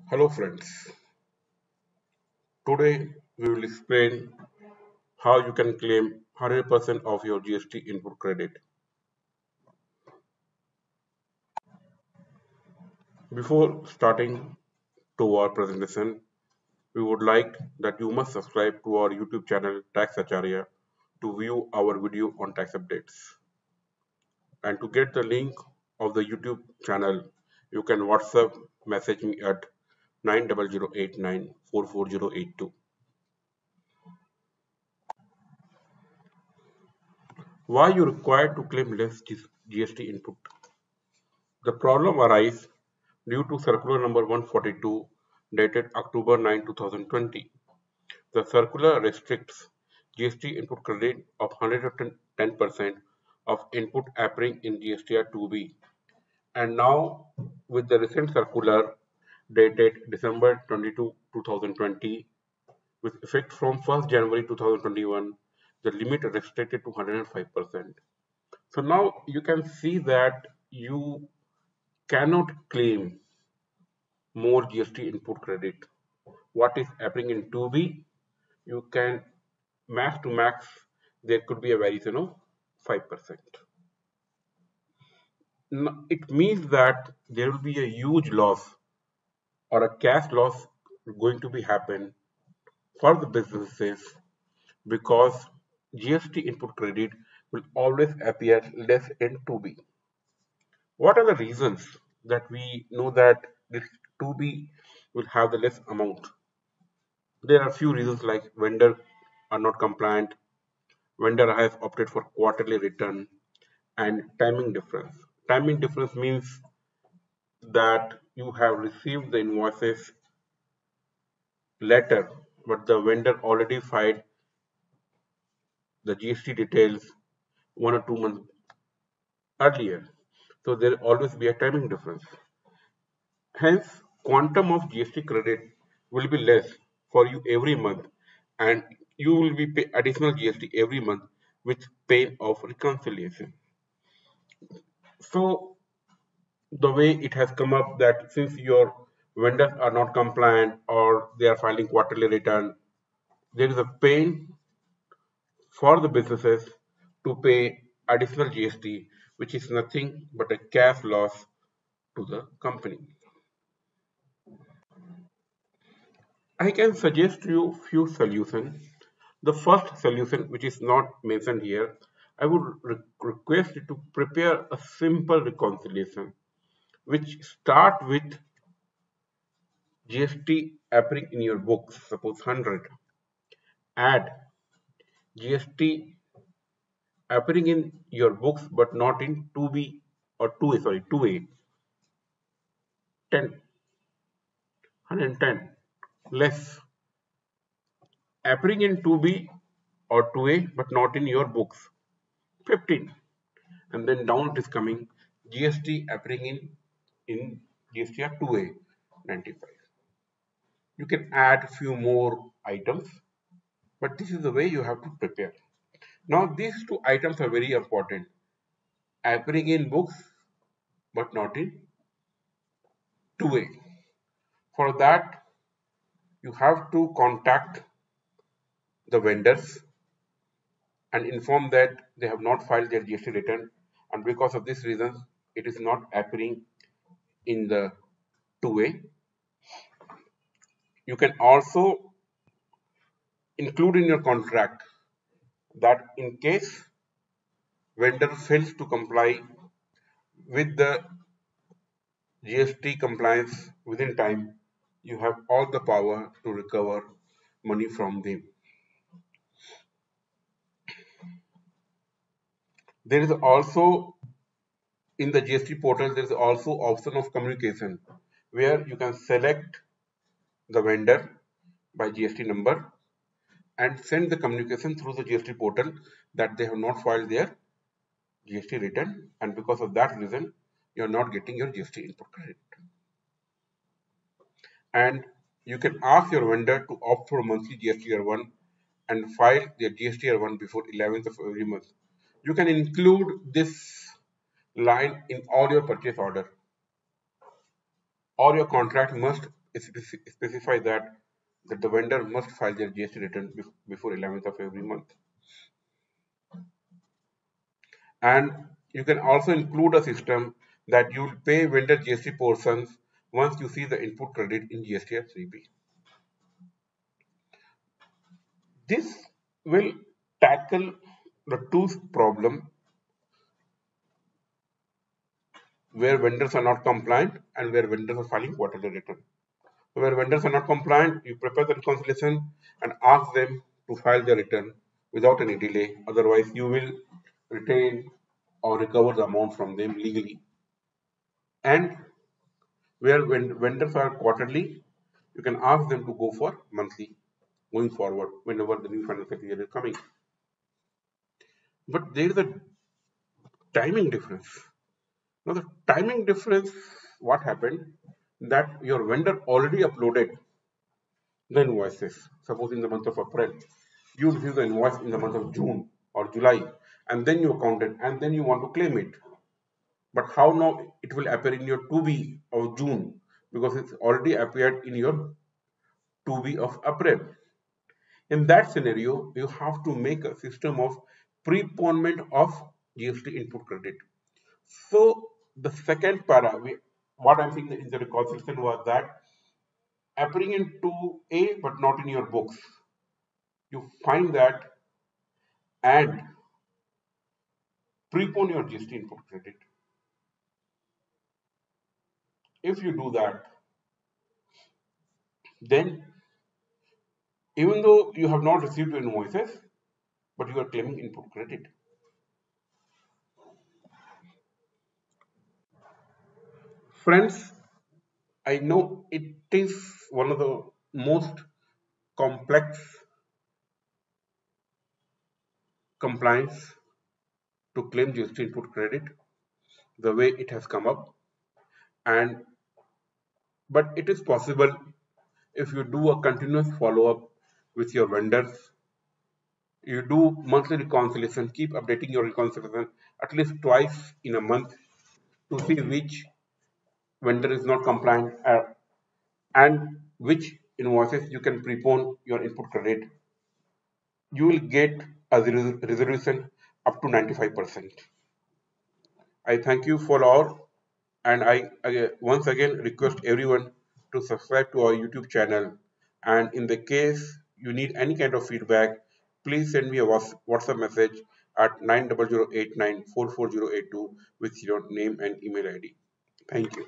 Hello friends, today we will explain how you can claim 100% of your GST input credit. Before starting to our presentation, we would like that you must subscribe to our YouTube channel Tax Acharya to view our video on tax updates. And to get the link of the YouTube channel, you can WhatsApp message me at 90089448082. Why you required to claim less GST input? The problem arises due to Circular number 142 dated October 9, 2020. The circular restricts GST input credit of 110% of input appearing in GSTR 2B. And now, with the recent circular dated December 22, 2020, with effect from 1st January 2021, the limit restricted to 105%. So now you can see that you cannot claim more GST input credit. What is happening in 2B, you can max to max, there could be a variation of 5%. It means that there will be a huge loss or a cash loss going to be happen for the businesses because GST input credit will always appear less in 2B. What are the reasons that we know that this 2B will have the less amount? There are few reasons like vendor are not compliant, vendor has opted for quarterly return, and timing difference. Timing difference means that you have received the invoices later, but the vendor already filed the GST details 1 or 2 months earlier. So there will always be a timing difference. Hence, quantum of GST credit will be less for you every month, and you will be pay additional GST every month with pain of reconciliation. So the way it has come up that since your vendors are not compliant or they are filing quarterly return, there is a pain for the businesses to pay additional GST, which is nothing but a cash loss to the company. I can suggest you few solutions. The first solution, which is not mentioned here, I would request you to prepare a simple reconciliation which start with GST appearing in your books, suppose 100, add GST appearing in your books but not in 2B or 2A, sorry, 2A, 10, 110, less appearing in 2B or 2A but not in your books, 15, and then down it is coming GST appearing in GSTR 2A, 95. You can add few more items, but this is the way you have to prepare. Now these two items are very important, appearing in books but not in 2A. For that, you have to contact the vendors and inform that they have not filed their GST return, and because of this reason it is not appearing in the 2A. You can also include in your contract that in case vendor fails to comply with the GST compliance within time, you have all the power to recover money from them. There is also in the GST portal, there is also option of communication where you can select the vendor by GST number and send the communication through the GST portal that they have not filed their GST return, and because of that reason you are not getting your GST input credit. And you can ask your vendor to opt for monthly GSTR1 and file their GSTR1 before 11th of every month. You can include this line in all your purchase order, or your contract must specify that the vendor must file their GST return before 11th of every month. And you can also include a system that you will pay vendor GST portions once you see the input credit in GST 3B. This will tackle the two problem where vendors are not compliant and where vendors are filing quarterly return. So where vendors are not compliant, you prepare the reconciliation and ask them to file their return without any delay. Otherwise, you will retain or recover the amount from them legally. And where when vendors are quarterly, you can ask them to go for monthly going forward whenever the new financial year is coming. But there is a timing difference. Now the timing difference, what happened, that your vendor already uploaded the invoices. Suppose in the month of April, you receive the invoice in the month of June or July, and then you account it, and then you want to claim it. But how now it will appear in your 2B of June, because it's already appeared in your 2B of April. In that scenario, you have to make a system of preponement of GST input credit. So the second para, what I'm saying in the reconciliation was that appearing in 2A but not in your books, you find that and prepone your GST input credit. If you do that, then even though you have not received your invoices, but you are claiming input credit. Friends, I know it is one of the most complex compliance to claim GST input credit, the way it has come up, and but it is possible if you do a continuous follow-up with your vendors. You do monthly reconciliation, keep updating your reconciliation at least twice in a month to see which vendor is not compliant and which invoices you can prepone your input credit. You will get a resolution up to 95%. I thank you for all, and I once again request everyone to subscribe to our YouTube channel. And in the case you need any kind of feedback, please send me a WhatsApp message at 90089448082 with your name and email ID. Thank you.